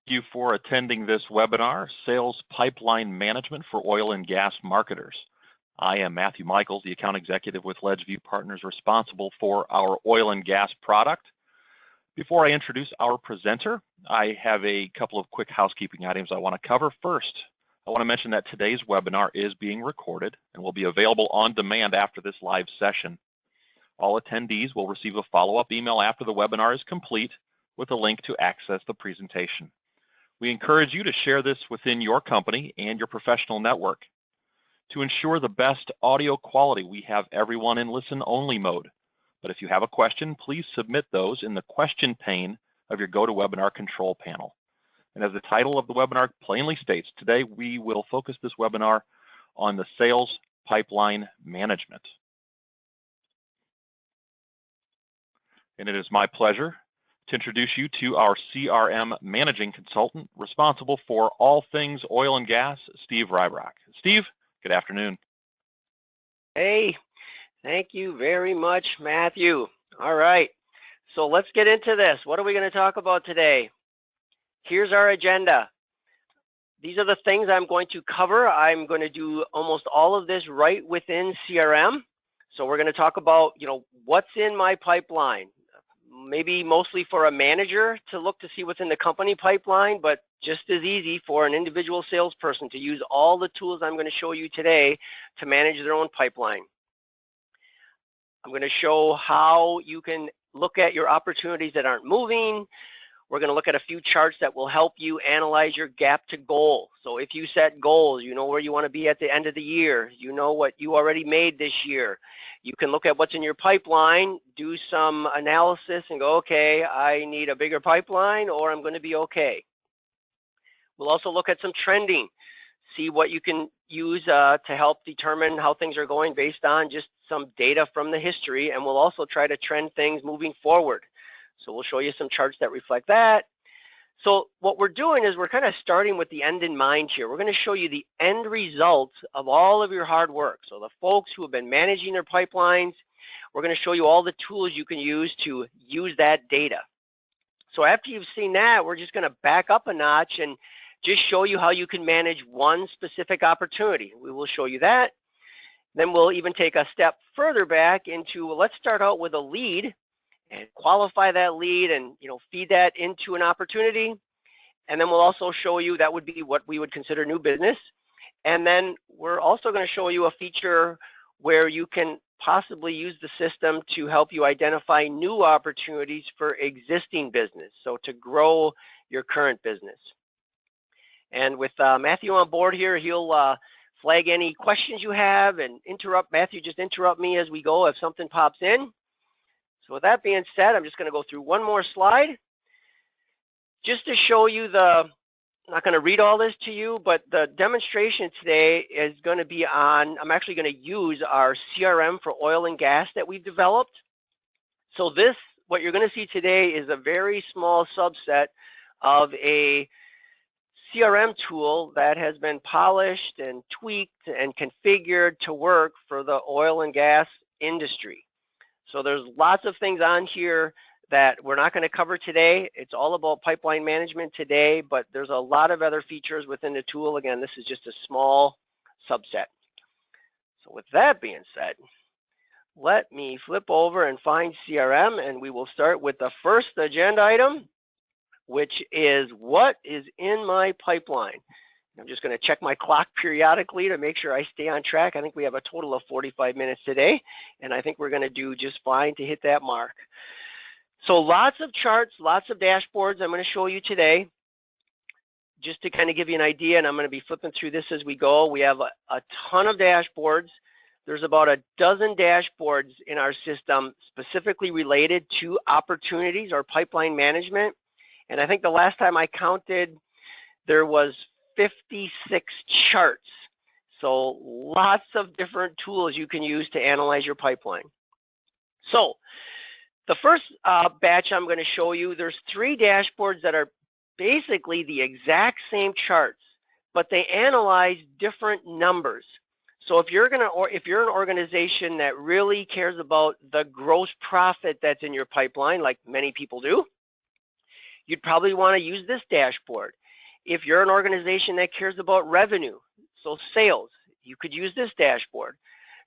you for attending this webinar, Sales Pipeline Management for Oil and Gas Marketers. I am Matthew Michaels, the account executive with Ledgeview Partners responsible for our oil and gas product. Before I introduce our presenter, I have a couple of quick housekeeping items I want to cover. First, I want to mention that today's webinar is being recorded and will be available on demand after this live session. All attendees will receive a follow-up email after the webinar is complete with a link to access the presentation. We encourage you to share this within your company and your professional network. To ensure the best audio quality, we have everyone in listen-only mode. But if you have a question, please submit those in the question pane of your GoToWebinar control panel. And as the title of the webinar plainly states, today we will focus this webinar on the sales pipeline management. And it is my pleasure to introduce you to our CRM managing consultant responsible for all things oil and gas, Steve Rybrock. Steve, good afternoon. Hey, thank you very much, Matthew. All right, so let's get into this. What are we going to talk about today? Here's our agenda. These are the things I'm going to cover. I'm going to do almost all of this right within CRM. So we're going to talk about, what's in my pipeline. Maybe mostly for a manager to look to see what's in the company pipeline, but just as easy for an individual salesperson to use all the tools I'm going to show you today to manage their own pipeline. I'm going to show how you can look at your opportunities that aren't moving. We're going to look at a few charts that will help you analyze your gap to goal. So if you set goals, you know where you want to be at the end of the year. You know what you already made this year. You can look at what's in your pipeline, do some analysis and go, okay, I need a bigger pipeline or I'm going to be okay. We'll also look at some trending, see what you can use to help determine how things are going based on just some data from the history, and we'll also try to trend things moving forward. So we'll show you some charts that reflect that. So what we're doing is we're kind of starting with the end in mind here. We're going to show you the end results of all of your hard work. So the folks who have been managing their pipelines, we're going to show you all the tools you can use to use that data. So after you've seen that, we're just going to back up a notch and just show you how you can manage one specific opportunity. We will show you that. Then we'll even take a step further back into, well, let's start out with a lead and qualify that lead and feed that into an opportunity. And then we'll also show you that would be what we would consider new business. And then we're also going to show you a feature where you can possibly use the system to help you identify new opportunities for existing business, so to grow your current business. And with Matthew on board here, he'll flag any questions you have and interrupt. Matthew, just interrupt me as we go if something pops in. So with that being said, I'm just going to go through one more slide just to show you I'm not going to read all this to you, but the demonstration today is going to be on, I'm actually going to use our CRM for oil and gas that we've developed. So what you're going to see today is a very small subset of a CRM tool that has been polished and tweaked and configured to work for the oil and gas industry. So there's lots of things on here that we're not going to cover today. It's all about pipeline management today, but there's a lot of other features within the tool. Again, this is just a small subset. So with that being said, let me flip over and find CRM, and we will start with the first agenda item, which is what is in my pipeline. I'm just going to check my clock periodically to make sure I stay on track. I think we have a total of 45 minutes today, and I think we're going to do just fine to hit that mark. So lots of charts, lots of dashboards I'm going to show you today. Just to kind of give you an idea, and I'm going to be flipping through this as we go, we have a ton of dashboards. There's about a dozen dashboards in our system specifically related to opportunities or pipeline management. And I think the last time I counted, there was 56 charts. So lots of different tools you can use to analyze your pipeline. So the first batch I'm going to show you, there's 3 dashboards that are basically the exact same charts, but they analyze different numbers. So if you're an organization that really cares about the gross profit that's in your pipeline, like many people do, you'd probably want to use this dashboard. If you're an organization that cares about revenue, so sales, you could use this dashboard.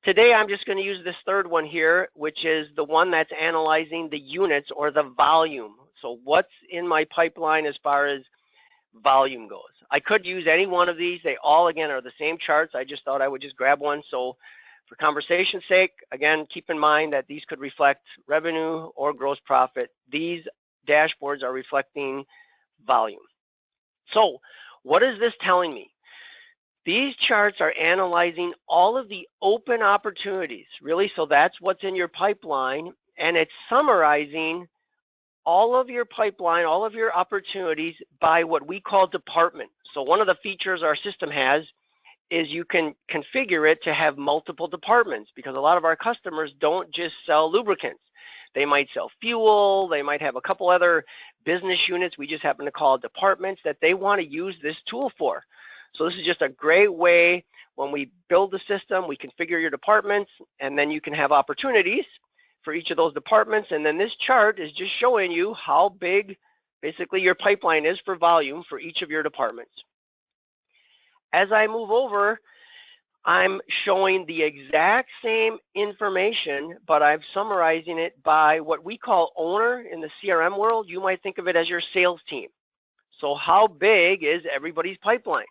Today, I'm just going to use this third one here, which is the one that's analyzing the units or the volume. So what's in my pipeline as far as volume goes. I could use any one of these. They all, again, are the same charts. I just thought I would just grab one. So for conversation's sake, again, keep in mind that these could reflect revenue or gross profit. These dashboards are reflecting volume. So what is this telling me? These charts are analyzing all of the open opportunities, really, so that's what's in your pipeline, and it's summarizing all of your pipeline, all of your opportunities by what we call department. So one of the features our system has is you can configure it to have multiple departments, because a lot of our customers don't just sell lubricants. They might sell fuel, they might have a couple other business units we just happen to call departments that they want to use this tool for. So this is just a great way when we build the system, we configure your departments, and then you can have opportunities for each of those departments. And then this chart is just showing you how big basically your pipeline is for volume for each of your departments. As I move over, I'm showing the exact same information, but I'm summarizing it by what we call owner in the CRM world. You might think of it as your sales team. So how big is everybody's pipeline?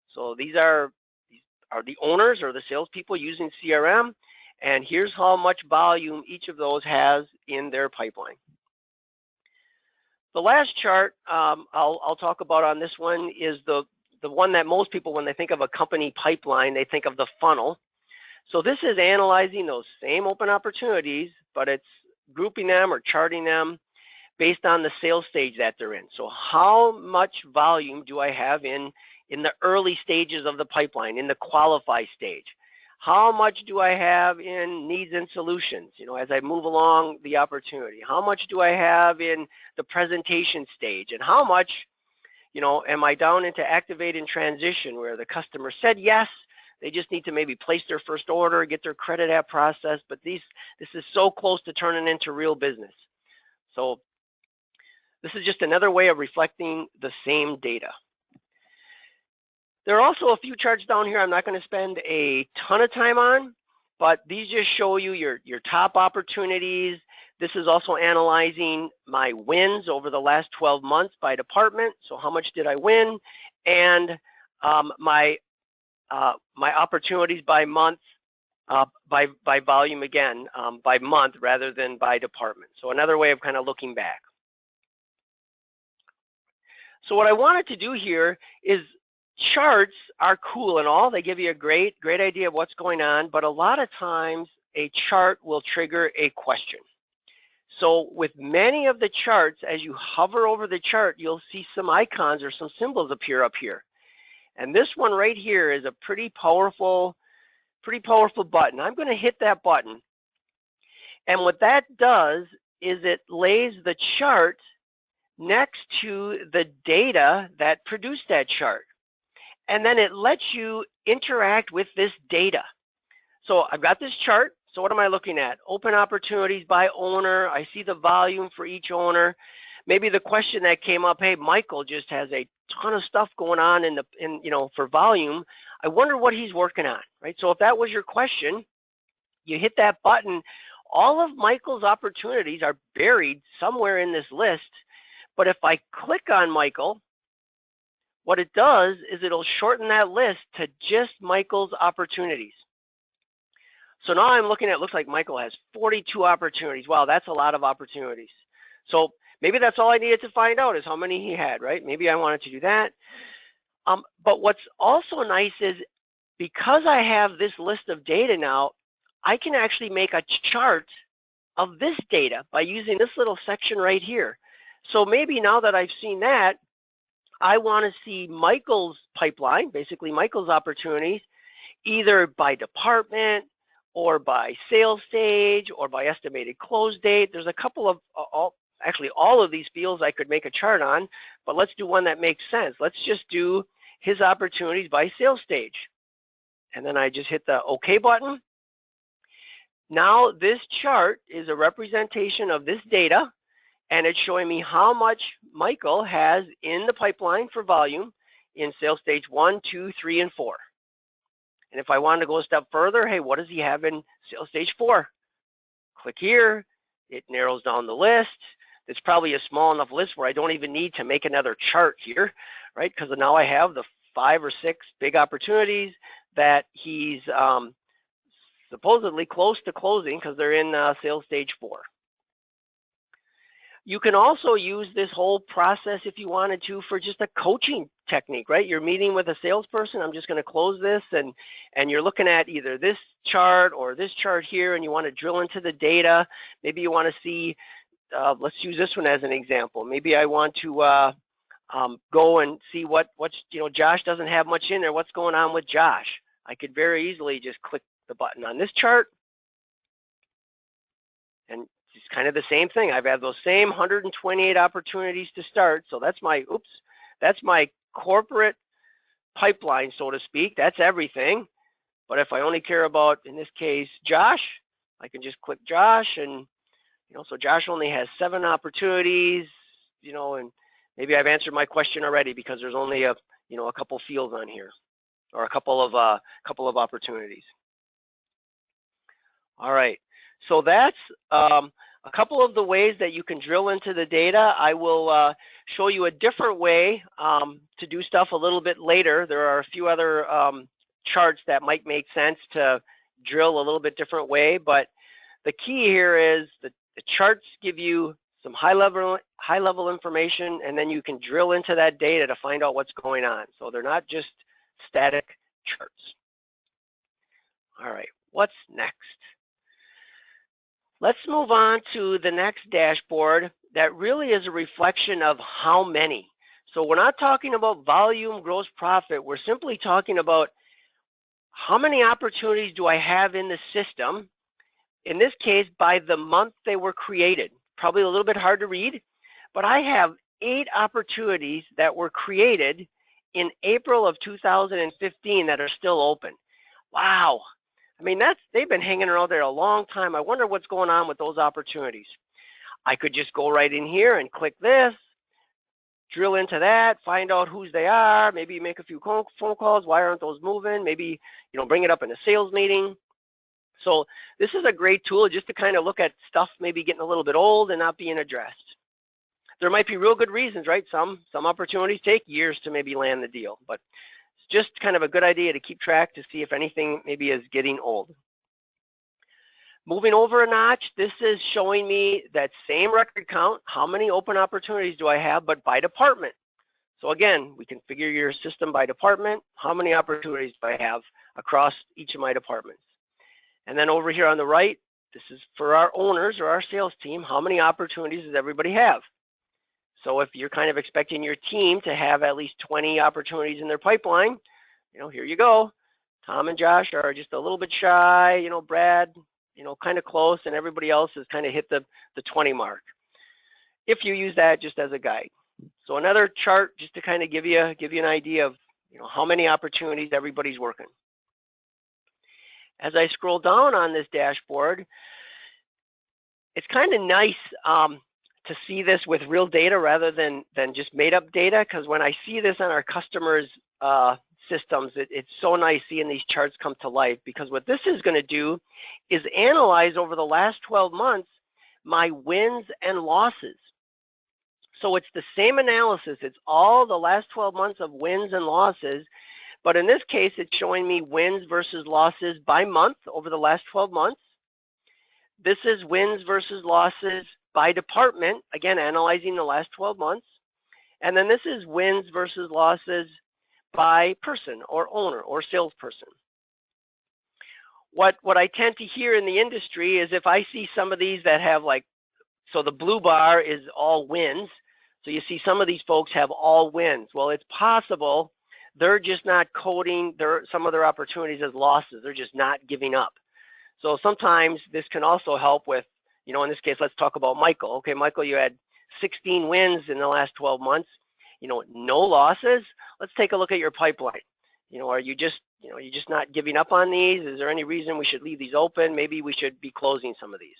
So these are the owners or the salespeople using CRM, and here's how much volume each of those has in their pipeline. The last chart I'll talk about on this one is the one that most people, when they think of a company pipeline, they think of the funnel. So this is analyzing those same open opportunities, but it's grouping them or charting them based on the sales stage that they're in. So how much volume do I have in the early stages of the pipeline, in the qualify stage? How much do I have in needs and solutions, as I move along the opportunity? How much do I have in the presentation stage? And how much, am I down into activate and transition, where the customer said yes, they just need to maybe place their first order, get their credit app processed, but this is so close to turning into real business. So this is just another way of reflecting the same data. There are also a few charts down here I'm not going to spend a ton of time on, but these just show you your top opportunities. This is also analyzing my wins over the last 12 months by department. So how much did I win? And my opportunities by month, by volume again, by month rather than by department. So another way of kind of looking back. So what I wanted to do here is, charts are cool and all. They give you a great idea of what's going on, but a lot of times a chart will trigger a question. So with many of the charts, as you hover over the chart, you'll see some icons or some symbols appear up here. And this one right here is a pretty powerful button. I'm going to hit that button. And what that does is it lays the chart next to the data that produced that chart. And then it lets you interact with this data. So I've got this chart. So what am I looking at? Open opportunities by owner. I see the volume for each owner. Maybe the question that came up, hey, Michael just has a ton of stuff going on for volume. I wonder what he's working on, right? So if that was your question, you hit that button. All of Michael's opportunities are buried somewhere in this list. But if I click on Michael, what it does is it'll shorten that list to just Michael's opportunities. So now I'm looking at, looks like Michael has 42 opportunities. Wow, that's a lot of opportunities. So maybe that's all I needed to find out is how many he had, right? Maybe I wanted to do that. But what's also nice is, because I have this list of data now, I can actually make a chart of this data by using this little section right here. So maybe now that I've seen that, I want to see Michael's pipeline, basically Michael's opportunities, either by department or by sales stage or by estimated close date. There's a couple of, actually all of these fields I could make a chart on, but let's do one that makes sense. Let's just do his opportunities by sales stage. And then I just hit the OK button. Now this chart is a representation of this data, and it's showing me how much Michael has in the pipeline for volume in sales stage 1, 2, 3, and 4. And if I wanted to go a step further, hey, what does he have in sales stage 4? Click here. It narrows down the list. It's probably a small enough list where I don't even need to make another chart here, right? Because now I have the 5 or 6 big opportunities that he's supposedly close to closing because they're in sales stage 4. You can also use this whole process if you wanted to for just a coaching technique, right? You're meeting with a salesperson. I'm just going to close this, and you're looking at either this chart or this chart here, and you want to drill into the data. Maybe you want to see, let's use this one as an example. Maybe I want to go and see what's, Josh doesn't have much in there. What's going on with Josh? I could very easily just click the button on this chart, and it's kind of the same thing. I've had those same 128 opportunities to start. So that's my corporate pipeline, so to speak. That's everything. But if I only care about, in this case, Josh, I can just click Josh, and so Josh only has 7 opportunities, and maybe I've answered my question already because there's only a couple fields on here, or a couple of opportunities. All right. So that's a couple of the ways that you can drill into the data. I will show you a different way to do stuff a little bit later. There are a few other charts that might make sense to drill a little bit different way, but the key here is the charts give you some high-level information, and then you can drill into that data to find out what's going on. So they're not just static charts. All right, what's next? Let's move on to the next dashboard that really is a reflection of how many. So we're not talking about volume, gross profit. We're simply talking about how many opportunities do I have in the system, in this case by the month they were created. Probably a little bit hard to read, but I have 8 opportunities that were created in April of 2015 that are still open. Wow. I mean, they've been hanging around there a long time. I wonder what's going on with those opportunities. I could just go right in here and click this, drill into that, find out whose they are, maybe make a few phone calls. Why aren't those moving? Maybe, bring it up in a sales meeting. So this is a great tool just to kind of look at stuff maybe getting a little bit old and not being addressed. There might be real good reasons, right? Some opportunities take years to maybe land the deal, but just kind of a good idea to keep track to see if anything maybe is getting old. Moving over a notch, this is showing me that same record count. How many open opportunities do I have, but by department? So again, we configure your system by department. How many opportunities do I have across each of my departments? And then over here on the right, this is for our owners or our sales team. How many opportunities does everybody have? So if you're kind of expecting your team to have at least 20 opportunities in their pipeline, here you go. Tom and Josh are just a little bit shy, Brad, kind of close, and everybody else has kind of hit the 20 mark. If you use that just as a guide. So another chart just to kind of give you an idea of, how many opportunities everybody's working. As I scroll down on this dashboard, it's kind of nice to see this with real data rather than just made up data, because when I see this on our customers' systems, it's so nice seeing these charts come to life, because what this is going to do is analyze over the last 12 months my wins and losses. So it's the same analysis. It's all the last 12 months of wins and losses, but in this case it's showing me wins versus losses by month over the last 12 months. This is wins versus losses by department, again, analyzing the last 12 months. And then this is wins versus losses by person or owner or salesperson. What I tend to hear in the industry is if I see some of these that have so the blue bar is all wins. So you see some of these folks have all wins. Well, it's possible they're just not coding some of their opportunities as losses. They're just not giving up. So sometimes this can also help with, in this case, let's talk about Michael. Okay, Michael, you had 16 wins in the last 12 months, no losses. Let's take a look at your pipeline. Are you just, you're just not giving up on these? Is there any reason we should leave these open? Maybe we should be closing some of these.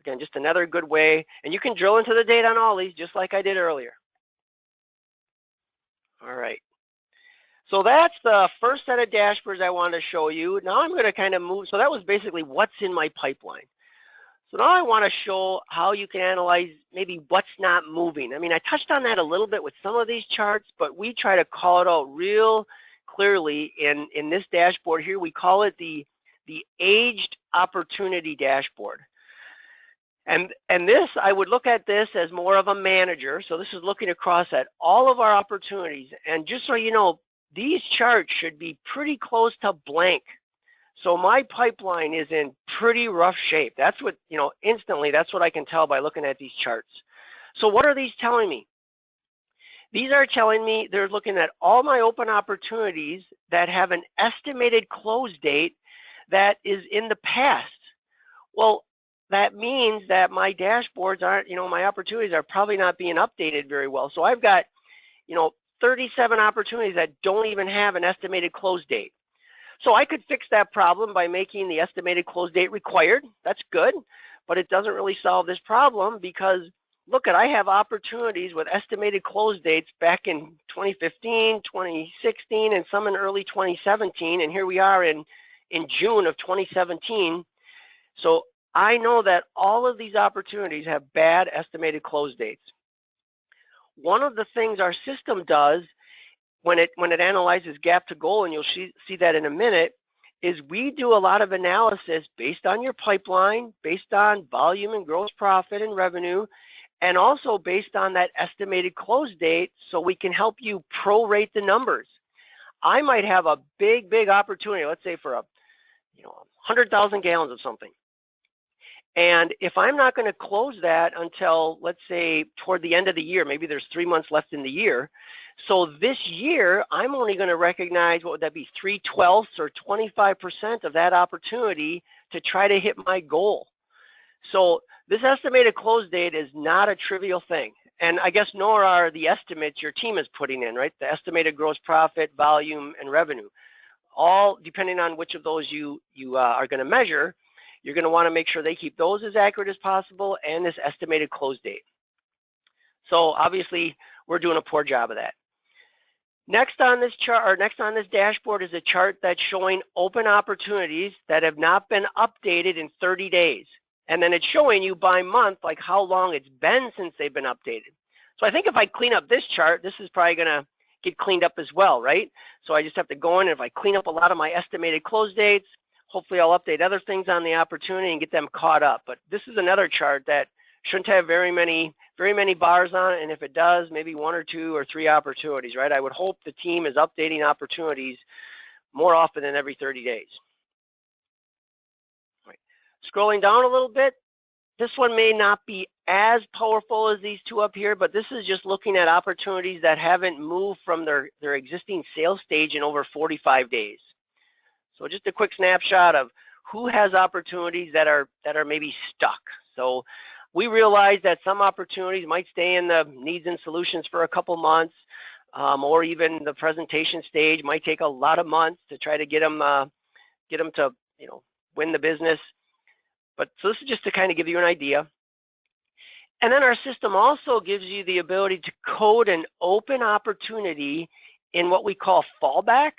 Again, just another good way, and you can drill into the data on all these just like I did earlier. All right. So that's the first set of dashboards I wanted to show you. Now I'm going to kind of move. So that was basically what's in my pipeline. So now I want to show how you can analyze maybe what's not moving. I mean, I touched on that a little bit with some of these charts, but we try to call it out real clearly in this dashboard here. We call it the aged opportunity dashboard. And this, I would look at this as more of a manager. So this is looking across at all of our opportunities. And just so you know, these charts should be pretty close to blank. So my pipeline is in pretty rough shape. That's what, instantly, that's what I can tell by looking at these charts. So what are these telling me? These are telling me they're looking at all my open opportunities that have an estimated close date that is in the past. Well, that means that my dashboards aren't, my opportunities are probably not being updated very well. So I've got, 37 opportunities that don't even have an estimated close date. So I could fix that problem by making the estimated close date required. That's good, but it doesn't really solve this problem because look I have opportunities with estimated close dates back in 2015, 2016, and some in early 2017, and here we are in June of 2017. So I know that all of these opportunities have bad estimated close dates. One of the things our system does when it analyzes gap to goal, and you'll see that in a minute, is we do a lot of analysis based on your pipeline, based on volume and gross profit and revenue, and also based on that estimated close date so we can help you prorate the numbers. I might have a big opportunity, let's say for 100,000 gallons of something. And if I'm not going to close that until, let's say, toward the end of the year, maybe there's 3 months left in the year. So this year, I'm only going to recognize, what would that be, 3/12 or 25% of that opportunity to try to hit my goal. So this estimated close date is not a trivial thing. And I guess nor are the estimates your team is putting in, right? The estimated gross profit, volume, and revenue. All depending on which of those you are going to measure, you're going to want to make sure they keep those as accurate as possible and this estimated close date. So obviously, we're doing a poor job of that. Next on this chart, or next on this dashboard, is a chart that's showing open opportunities that have not been updated in 30 days. And then it's showing you by month, like how long it's been since they've been updated. So I think if I clean up this chart, this is probably going to get cleaned up as well, right? So I just have to go in, and if I clean up a lot of my estimated close dates, hopefully I'll update other things on the opportunity and get them caught up. But this is another chart that shouldn't have very many bars on it, and if it does, maybe 1 or 2 or 3 opportunities, right? I would hope the team is updating opportunities more often than every 30 days. All right. Scrolling down a little bit, this one may not be as powerful as these two up here, but this is just looking at opportunities that haven't moved from their existing sales stage in over 45 days. So just a quick snapshot of who has opportunities that are maybe stuck. So we realize that some opportunities might stay in the needs and solutions for a couple months, or even the presentation stage might take a lot of months to try to get them to win the business. But so this is just to kind of give you an idea. And then our system also gives you the ability to code an open opportunity in what we call fallback.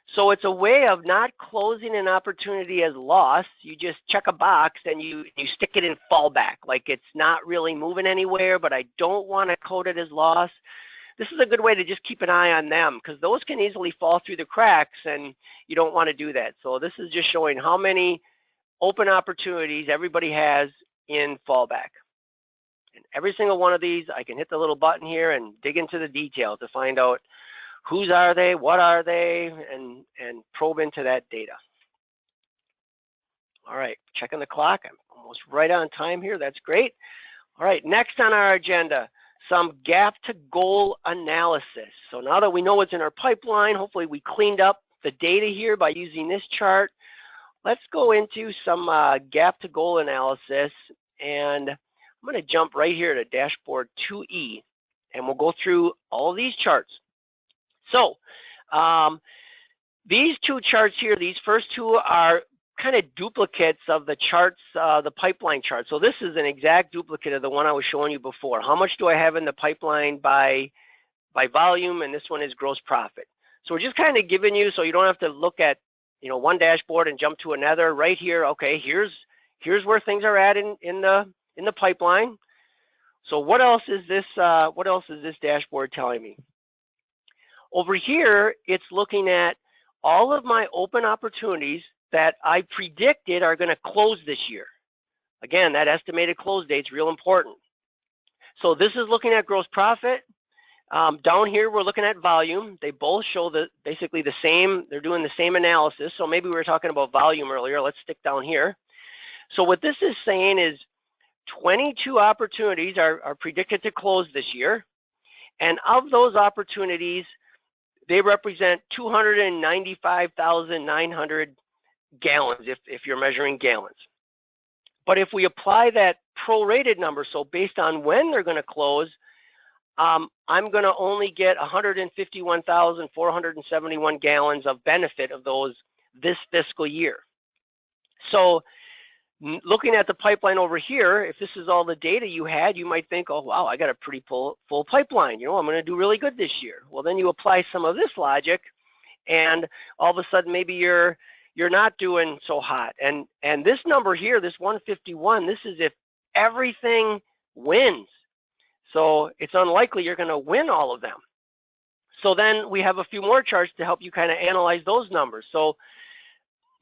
So it's a way of not closing an opportunity as lost. You just check a box and you stick it in fallback, like it's not really moving anywhere, but I don't want to code it as lost. This is a good way to just keep an eye on them because those can easily fall through the cracks and you don't want to do that. So this is just showing how many open opportunities everybody has in fallback. And every single one of these, I can hit the little button here and dig into the detail to find out whose are they, what are they, and probe into that data. All right, checking the clock. I'm almost right on time here. That's great. All right, next on our agenda, some gap to goal analysis. So now that we know what's in our pipeline, hopefully we cleaned up the data here by using this chart. Let's go into some gap to goal analysis, and I'm going to jump right here to dashboard 2E, and we'll go through all these charts. So these two charts here, these first two are kind of duplicates of the charts, the pipeline chart. So this is an exact duplicate of the one I was showing you before. How much do I have in the pipeline by volume, and this one is gross profit. So we're just kind of giving you, so you don't have to look at, one dashboard and jump to another. Right here, okay, here's where things are at in the pipeline. So what else is this dashboard telling me? Over here, it's looking at all of my open opportunities that I predicted are going to close this year. Again, that estimated close date is real important. So this is looking at gross profit. Down here, we're looking at volume. They both show basically the same, they're doing the same analysis. So maybe we were talking about volume earlier. Let's stick down here. So what this is saying is 22 opportunities are predicted to close this year. And of those opportunities, they represent 295,900 gallons if you're measuring gallons. But if we apply that prorated number, so based on when they're going to close, I'm going to only get 151,471 gallons of benefit of those this fiscal year. So looking at the pipeline over here, if this is all the data you had, you might think, oh, wow, I got a pretty full pipeline. I'm going to do really good this year. Well, then you apply some of this logic, and all of a sudden maybe you're not doing so hot. And this number here, this 151, this is if everything wins. So it's unlikely you're going to win all of them. So then we have a few more charts to help you kind of analyze those numbers. So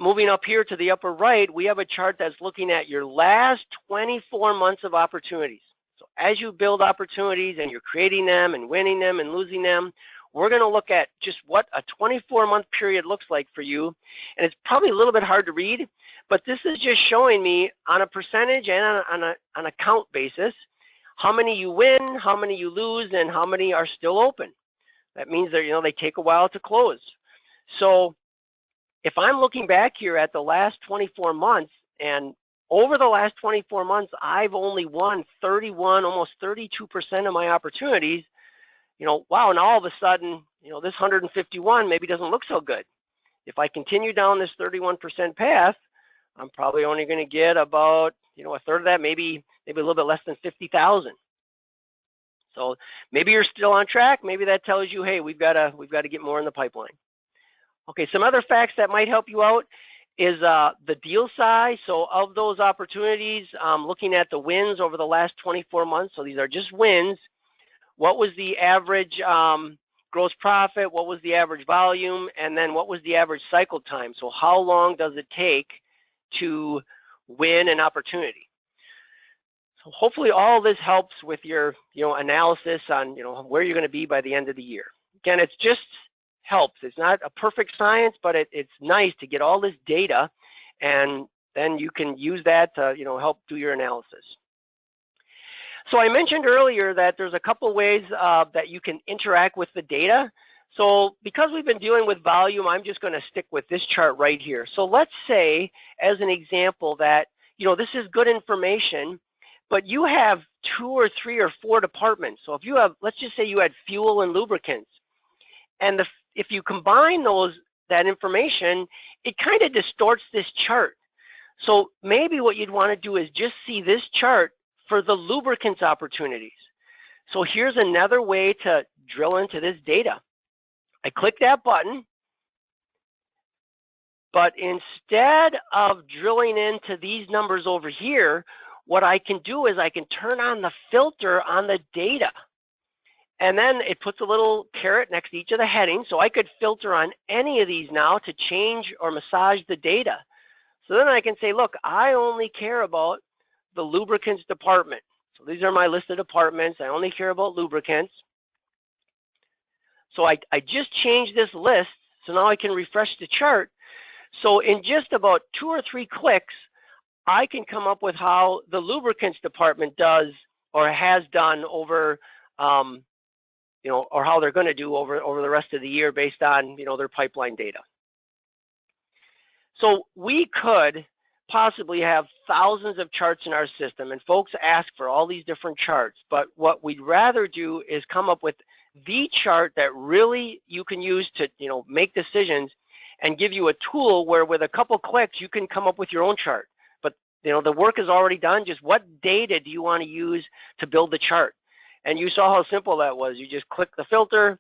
moving up here to the upper right, we have a chart that's looking at your last 24 months of opportunities. So as you build opportunities and you're creating them and winning them and losing them, we're going to look at just what a 24-month period looks like for you. And it's probably a little bit hard to read, but this is just showing me on a percentage and on a count basis how many you win, how many you lose, and how many are still open. That means that, they take a while to close. So if I'm looking back here at the last 24 months, and over the last 24 months, I've only won 31, almost 32% of my opportunities, wow, and all of a sudden, this 151 maybe doesn't look so good. If I continue down this 31% path, I'm probably only going to get about, a third of that, maybe a little bit less than 50,000. So maybe you're still on track. Maybe that tells you, hey, we've got to get more in the pipeline. Okay, some other facts that might help you out is the deal size. So of those opportunities, looking at the wins over the last 24 months, so these are just wins, what was the average gross profit, what was the average volume, and then what was the average cycle time? So how long does it take to win an opportunity? So hopefully all this helps with your analysis on where you're going to be by the end of the year. Again, it's just helps. It's not a perfect science, but it's nice to get all this data, and then you can use that to help do your analysis. So I mentioned earlier that there's a couple ways that you can interact with the data. So because we've been dealing with volume, I'm just going to stick with this chart right here. So let's say, as an example, that this is good information, but you have 2 or 3 or 4 departments. So if you have, let's just say you had fuel and lubricants, and if you combine that information, it kind of distorts this chart. So maybe what you'd want to do is just see this chart for the lubricants opportunities. So here's another way to drill into this data. I click that button, but instead of drilling into these numbers over here, what I can do is I can turn on the filter on the data. And then it puts a little caret next to each of the headings, so I could filter on any of these now to change or massage the data. So then I can say, look, I only care about the lubricants department. So these are my list of departments. I only care about lubricants. So I just changed this list, so now I can refresh the chart. So in just about 2 or 3 clicks, I can come up with how the lubricants department does or has done over or how they're going to do over the rest of the year based on, their pipeline data. So we could possibly have thousands of charts in our system, and folks ask for all these different charts, but what we'd rather do is come up with the chart that really you can use to, make decisions, and give you a tool where with a couple clicks you can come up with your own chart. But the work is already done. Just what data do you want to use to build the chart? And you saw how simple that was. You just click the filter,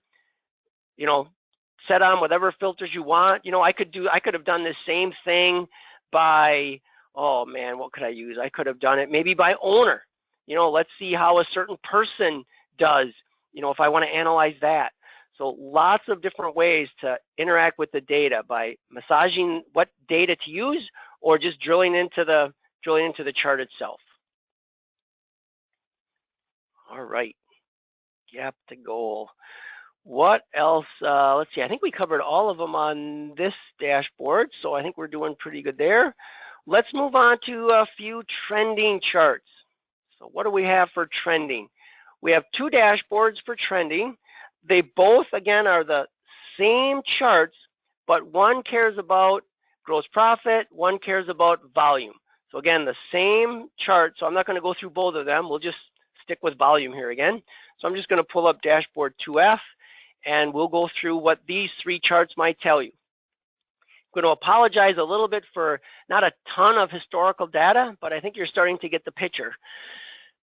set on whatever filters you want. I could have done the same thing by, oh man, what could I use? I could have done it maybe by owner. Let's see how a certain person does, if I want to analyze that. So lots of different ways to interact with the data by massaging what data to use or just drilling into the chart itself. All right, gap to goal. What else? Let's see, I think we covered all of them on this dashboard, so I think we're doing pretty good there. Let's move on to a few trending charts. So what do we have for trending? We have two dashboards for trending. They both, again, are the same charts, but one cares about gross profit, one cares about volume. So again, the same chart, so I'm not going to go through both of them. We'll just stick with volume here again. So I'm just going to pull up dashboard 2F, and we'll go through what these three charts might tell you. I'm going to apologize a little bit for not a ton of historical data, but I think you're starting to get the picture.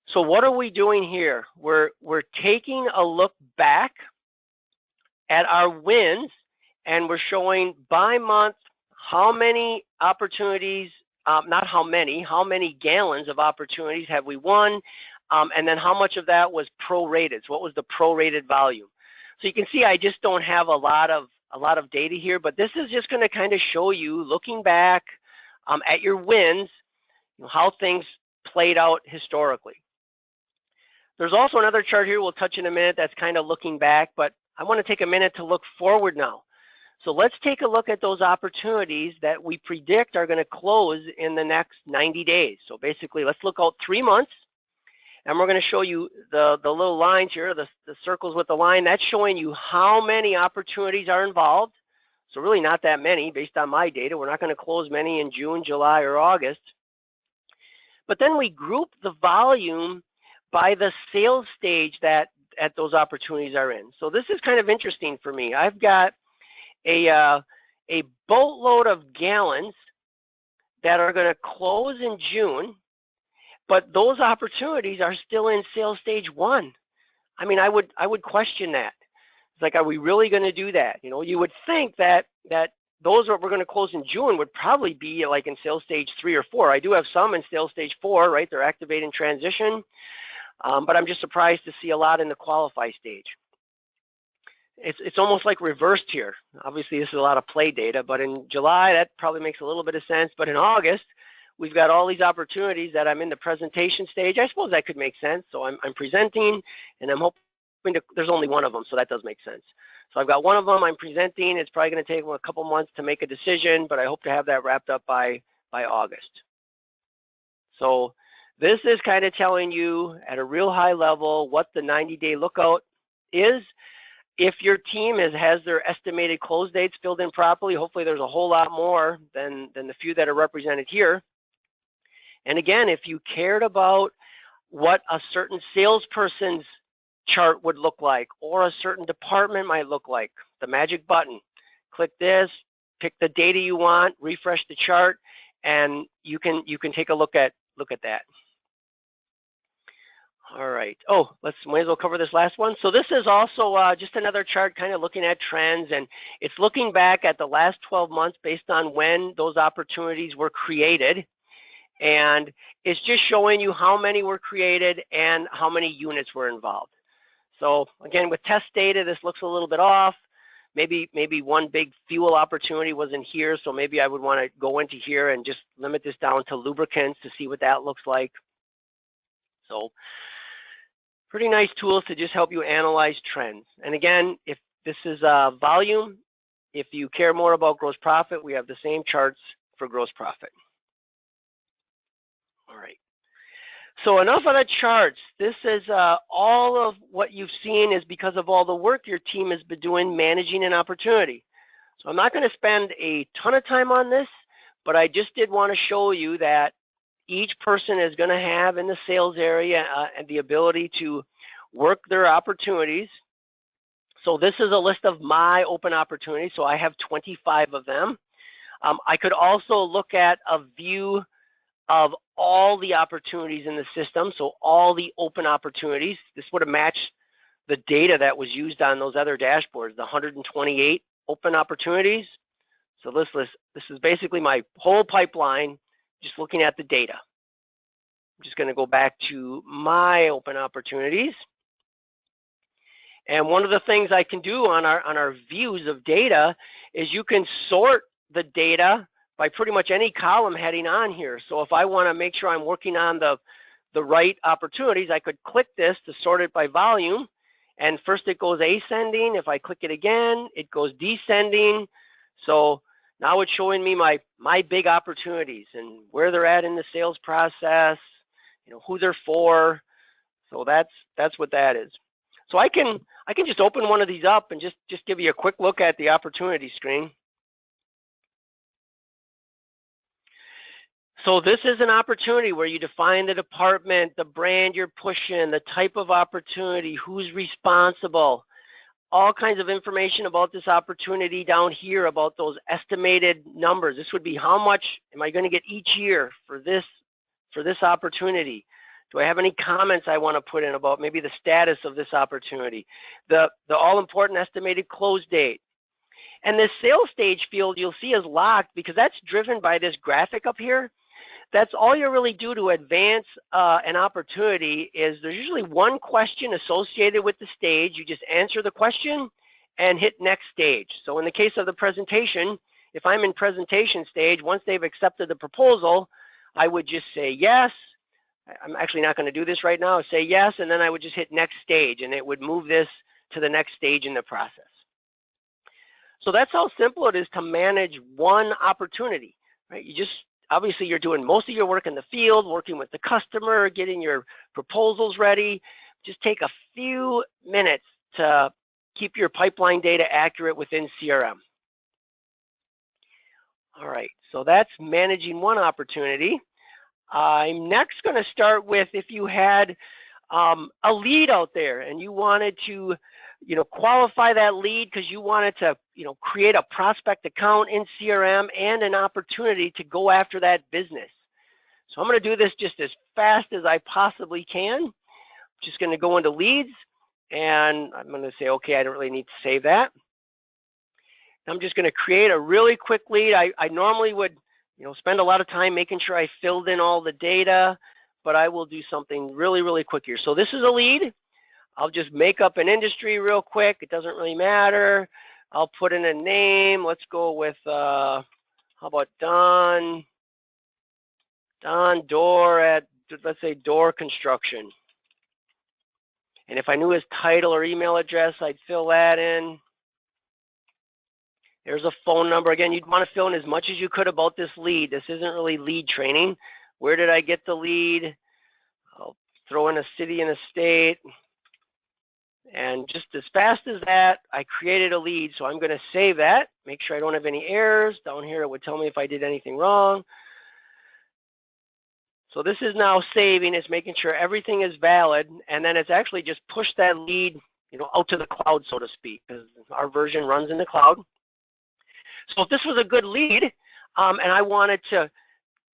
So what are we doing here? We're taking a look back at our wins, and we're showing by month how many opportunities, not how many gallons of opportunities have we won, and then how much of that was prorated. So what was the prorated volume? So you can see I just don't have a lot of data here, but this is just going to kind of show you, looking back at your wins, how things played out historically. There's also another chart here we'll touch in a minute that's kind of looking back, but I want to take a minute to look forward now. So let's take a look at those opportunities that we predict are going to close in the next 90 days. So basically, let's look out 3 months. And we're going to show you the little lines here, the circles with the line. That's showing you how many opportunities are involved. So really not that many based on my data. We're not going to close many in June, July, or August. But then we group the volume by the sales stage that those opportunities are in. So this is kind of interesting for me. I've got a boatload of gallons that are going to close in June, but those opportunities are still in sales stage 1. I mean, I would question that. It's like, are we really going to do that? You would think that those that we're going to close in June would probably be like in sales stage 3 or 4. I do have some in sales stage 4, right? They're activating transition, but I'm just surprised to see a lot in the qualify stage. It's almost like reversed here. Obviously, this is a lot of play data, but in July, that probably makes a little bit of sense. But in August, we've got all these opportunities that I'm in the presentation stage. I suppose that could make sense. So I'm presenting, and I'm hoping to, there's only one of them, so that does make sense. So I've got one of them I'm presenting. It's probably going to take a couple months to make a decision, but I hope to have that wrapped up by August. So this is kind of telling you at a real high level what the 90-day lookout is. If your team has their estimated close dates filled in properly, hopefully there's a whole lot more than the few that are represented here. And again, if you cared about what a certain salesperson's chart would look like or a certain department might look like, the magic button, click this, pick the data you want, refresh the chart, and you can take a look at that. All right. Oh, might as well cover this last one. So this is also just another chart kind of looking at trends, and it's looking back at the last 12 months based on when those opportunities were created. And it's just showing you how many were created and how many units were involved. So again, with test data, this looks a little bit off. Maybe one big fuel opportunity was in here, so maybe I would want to go into here and just limit this down to lubricants to see what that looks like. So pretty nice tools to just help you analyze trends. And again, if this is volume, if you care more about gross profit, we have the same charts for gross profit. All right. So enough of the charts. This is all of what you've seen is because of all the work your team has been doing managing an opportunity. So I'm not going to spend a ton of time on this, but I just did want to show you that each person is going to have in the sales area and the ability to work their opportunities. So this is a list of my open opportunities. So I have 25 of them. I could also look at a view of all the opportunities in the system, so all the open opportunities. This would have matched the data that was used on those other dashboards, the 128 open opportunities. So this is basically my whole pipeline, just looking at the data. I'm just going to go back to my open opportunities. And one of the things I can do on our views of data is you can sort the data by pretty much any column heading on here. So if I want to make sure I'm working on the right opportunities, I could click this to sort it by volume. And first it goes ascending. If I click it again, it goes descending. So now it's showing me my big opportunities and where they're at in the sales process, who they're for. So that's what that is. So I can just open one of these up and just give you a quick look at the opportunity screen. So this is an opportunity where you define the department, the brand you're pushing, the type of opportunity, who's responsible, all kinds of information about this opportunity down here about those estimated numbers. This would be how much am I going to get each year for this opportunity. Do I have any comments I want to put in about maybe the status of this opportunity? The all-important estimated close date. And this sales stage field you'll see is locked because that's driven by this graphic up here. That's all you really do to advance an opportunity is there's usually one question associated with the stage. You just answer the question and hit next stage. So in the case of the presentation, if I'm in presentation stage, once they've accepted the proposal, I would just say yes. I'm actually not going to do this right now. Say yes, and then I would just hit next stage, and it would move this to the next stage in the process. So that's how simple it is to manage one opportunity, right? Obviously, you're doing most of your work in the field, working with the customer, getting your proposals ready. Just take a few minutes to keep your pipeline data accurate within CRM. All right, so that's managing one opportunity. I'm next going to start with if you had a lead out there and you wanted to qualify that lead because you wanted to create a prospect account in CRM and an opportunity to go after that business. So I'm going to do this just as fast as I possibly can. I'm just going to go into leads and I'm going to say, okay, I don't really need to save that. I'm just going to create a really quick lead. I normally would spend a lot of time making sure I filled in all the data, but I will do something really, really quick here. So this is a lead. I'll just make up an industry real quick. It doesn't really matter. I'll put in a name. Let's go with, how about Don Door at, let's say, Door Construction. And if I knew his title or email address, I'd fill that in. There's a phone number. Again, you'd want to fill in as much as you could about this lead. This isn't really lead training. Where did I get the lead? I'll throw in a city and a state. And just as fast as that, I created a lead. So I'm going to save that, make sure I don't have any errors. Down here, it would tell me if I did anything wrong. So this is now saving. It's making sure everything is valid. And then it's actually just pushed that lead out to the cloud, so to speak, because our version runs in the cloud. So if this was a good lead and I wanted to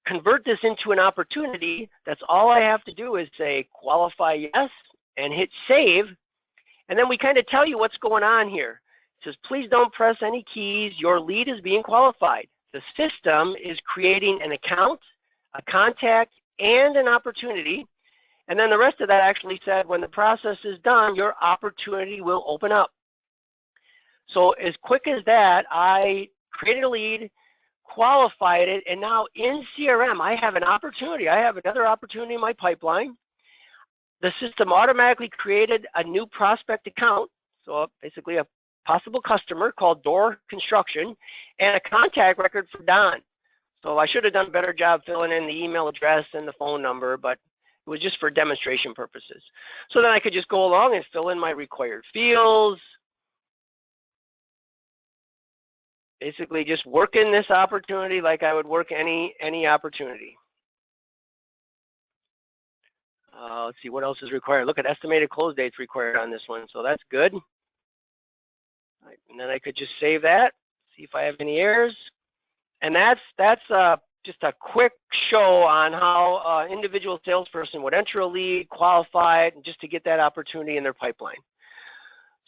convert this into an opportunity, that's all I have to do is say qualify yes and hit save. And then we kind of tell you what's going on here. It says, please don't press any keys. Your lead is being qualified. The system is creating an account, a contact, and an opportunity. And then the rest of that actually said, when the process is done, your opportunity will open up. So as quick as that, I created a lead, qualified it, and now in CRM, I have an opportunity. I have another opportunity in my pipeline. The system automatically created a new prospect account, so basically a possible customer called Door Construction, and a contact record for Don. So I should have done a better job filling in the email address and the phone number, but it was just for demonstration purposes. So then I could just go along and fill in my required fields, basically just working this opportunity like I would work any opportunity. Let's see what else is required. Look at estimated close dates required on this one, so that's good. And then I could just save that, see if I have any errors. And that's just a quick show on how an individual salesperson would enter a lead, qualify it, and just to get that opportunity in their pipeline.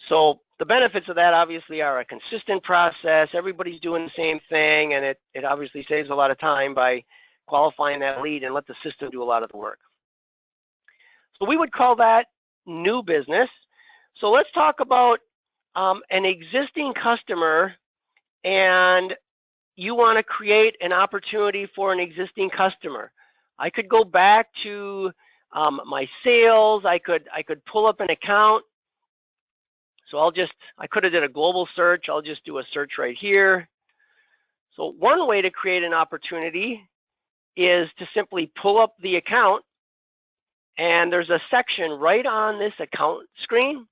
So the benefits of that obviously are a consistent process. Everybody's doing the same thing, and it obviously saves a lot of time by qualifying that lead and let the system do a lot of the work. So we would call that new business. So let's talk about an existing customer, and you want to create an opportunity for an existing customer. I could go back to my sales. I could pull up an account. So I could have did a global search. I'll just do a search right here. So one way to create an opportunity is to simply pull up the account, and there's a section right on this account screen.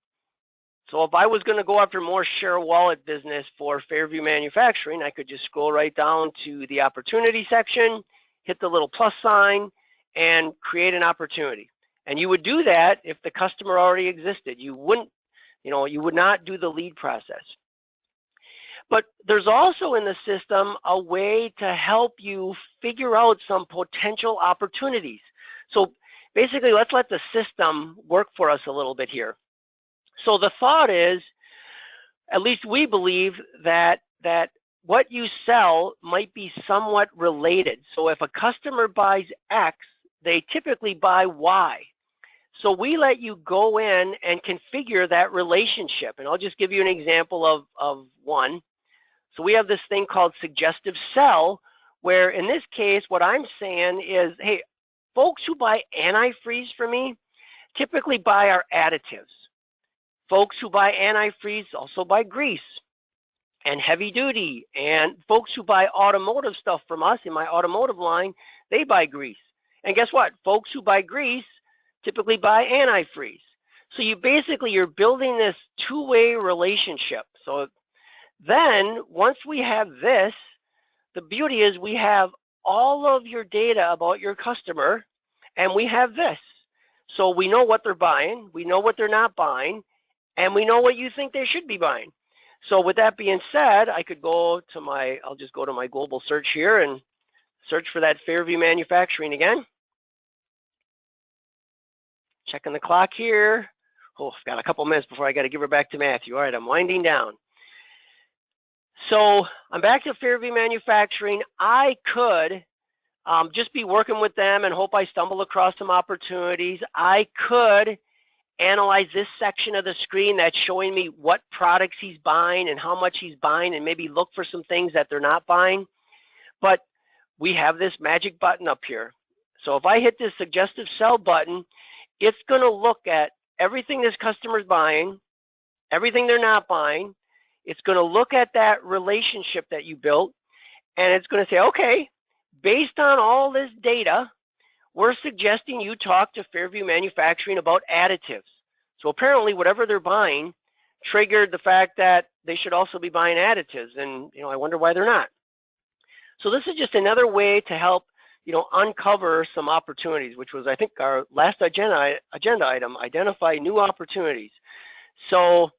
So if I was going to go after more share wallet business for Fairview Manufacturing, I could just scroll right down to the opportunity section, hit the little plus sign, and create an opportunity. And you would do that if the customer already existed. You wouldn't, you would not do the lead process. But there's also in the system a way to help you figure out some potential opportunities. So basically, let's let the system work for us a little bit here. So the thought is, at least we believe that what you sell might be somewhat related. So if a customer buys X, they typically buy Y. So we let you go in and configure that relationship. And I'll just give you an example of one. So we have this thing called suggestive sell, where in this case, what I'm saying is, hey, folks who buy antifreeze for me typically buy our additives. Folks who buy antifreeze also buy grease and heavy duty. And folks who buy automotive stuff from us in my automotive line, they buy grease. And guess what? Folks who buy grease typically buy antifreeze. So you're building this two-way relationship. So then once we have this, the beauty is we have all of your data about your customer, and we have this. So we know what they're buying, we know what they're not buying, and we know what you think they should be buying. So with that being said, I could go to I'll just go to my global search here and search for that Fairview Manufacturing again. Checking the clock here. Oh, I've got a couple minutes before I got to give her back to Matthew. All right, I'm winding down. So I'm back to Fairview Manufacturing. I could just be working with them and hope I stumble across some opportunities. I could analyze this section of the screen that's showing me what products he's buying and how much he's buying, and maybe look for some things that they're not buying. But we have this magic button up here. So if I hit this suggestive sell button, it's going to look at everything this customer's buying, everything they're not buying. It's going to look at that relationship that you built, and it's going to say, okay, based on all this data, we're suggesting you talk to Fairview Manufacturing about additives. So apparently whatever they're buying triggered the fact that they should also be buying additives, and I wonder why they're not. So this is just another way to help uncover some opportunities, which was, I think, our last agenda item, identify new opportunities. So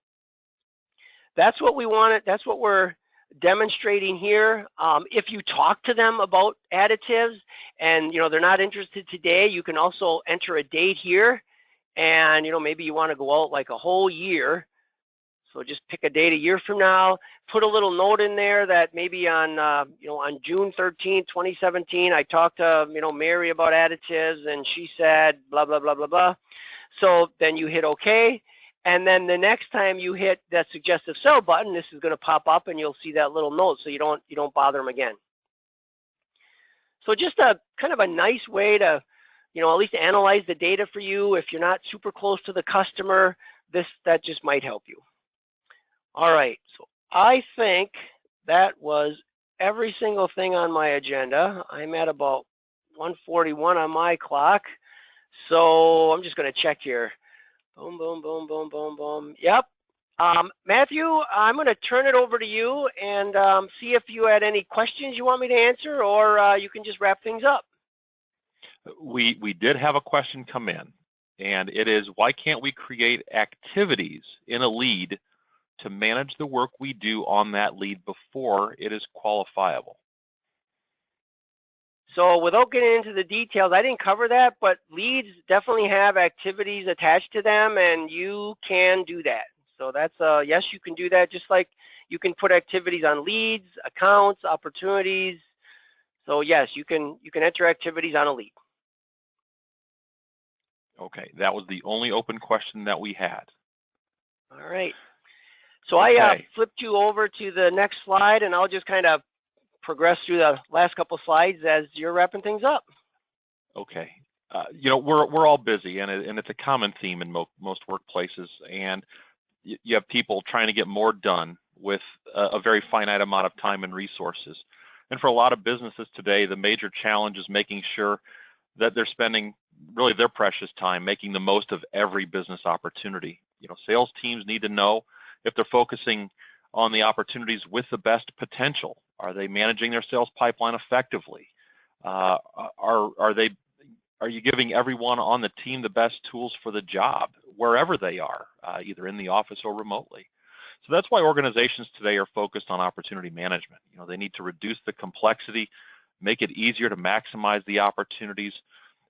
that's what we wanted, that's what we're demonstrating here. If you talk to them about additives and they're not interested today, you can also enter a date here, and maybe you want to go out like a whole year. So just pick a date a year from now, put a little note in there that maybe on on June 13, 2017, I talked to Mary about additives, and she said blah blah blah blah blah. So then you hit OK. And then the next time you hit that suggestive sell button, this is going to pop up, and you'll see that little note, so you don't bother them again. So just a kind of a nice way to, at least analyze the data for you. If you're not super close to the customer, that just might help you. All right, so I think that was every single thing on my agenda. I'm at about 1:41 on my clock, so I'm just going to check here. Boom, boom, boom, boom, boom, boom. Yep. Matthew, I'm going to turn it over to you and see if you had any questions you want me to answer, or you can just wrap things up. We did have a question come in, and it is, why can't we create activities in a lead to manage the work we do on that lead before it is qualifiable? So without getting into the details, I didn't cover that, but leads definitely have activities attached to them, and you can do that. So that's yes, you can do that, just like you can put activities on leads, accounts, opportunities. So yes, you can enter activities on a lead. Okay, that was the only open question that we had. All right. So Okay. I flipped you over to the next slide, and I'll just kind of progress through the last couple slides as you're wrapping things up. Okay. You know, we're all busy, and it's a common theme in most workplaces, and you have people trying to get more done with a very finite amount of time and resources. And for a lot of businesses today, the major challenge is making sure that they're spending really their precious time making the most of every business opportunity. You know, sales teams need to know if they're focusing on the opportunities with the best potential. Are they managing their sales pipeline effectively? Are you giving everyone on the team the best tools for the job, wherever they are, either in the office or remotely? So that's why organizations today are focused on opportunity management. You know, they need to reduce the complexity, make it easier to maximize the opportunities,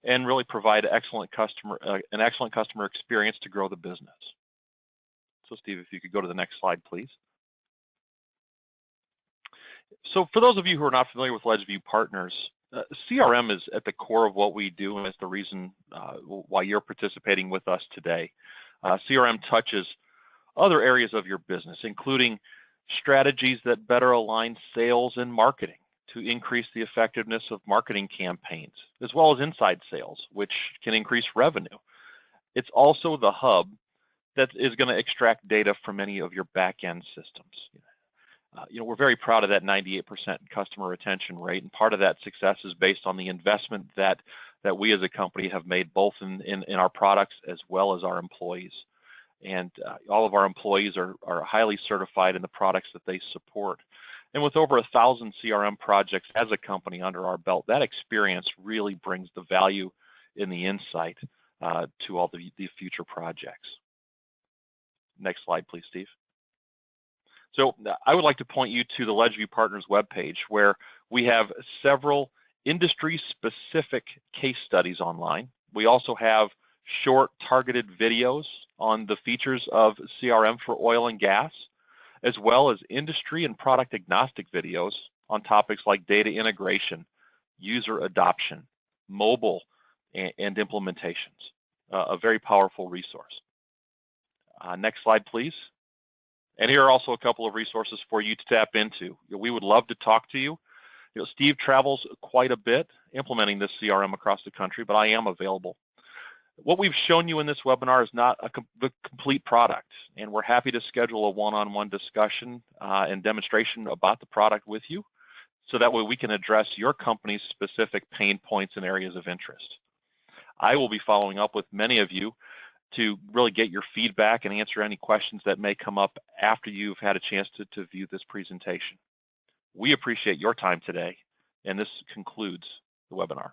and really provide an excellent customer experience to grow the business. So Steve, if you could go to the next slide, please. So for those of you who are not familiar with LedgeView Partners, CRM is at the core of what we do, and it's the reason why you're participating with us today. CRM touches other areas of your business, including strategies that better align sales and marketing to increase the effectiveness of marketing campaigns, as well as inside sales, which can increase revenue. It's also the hub that is going to extract data from any of your back-end systems. You know, we're very proud of that 98% customer retention rate, and part of that success is based on the investment that we as a company have made both in our products as well as our employees. And all of our employees are highly certified in the products that they support. And with over 1,000 CRM projects as a company under our belt, that experience really brings the value in the insight to all the future projects. Next slide, please, Steve. So I would like to point you to the LedgeView Partners webpage, where we have several industry-specific case studies online. We also have short targeted videos on the features of CRM for oil and gas, as well as industry and product agnostic videos on topics like data integration, user adoption, mobile, and implementations. A very powerful resource. Next slide, please. And here are also a couple of resources for you to tap into. We would love to talk to you. You know, Steve travels quite a bit implementing this CRM across the country, but I am available. What we've shown you in this webinar is not the complete product, and we're happy to schedule a one-on-one discussion and demonstration about the product with you, so that way we can address your company's specific pain points and areas of interest. I will be following up with many of you to really get your feedback and answer any questions that may come up after you've had a chance to view this presentation. We appreciate your time today, and this concludes the webinar.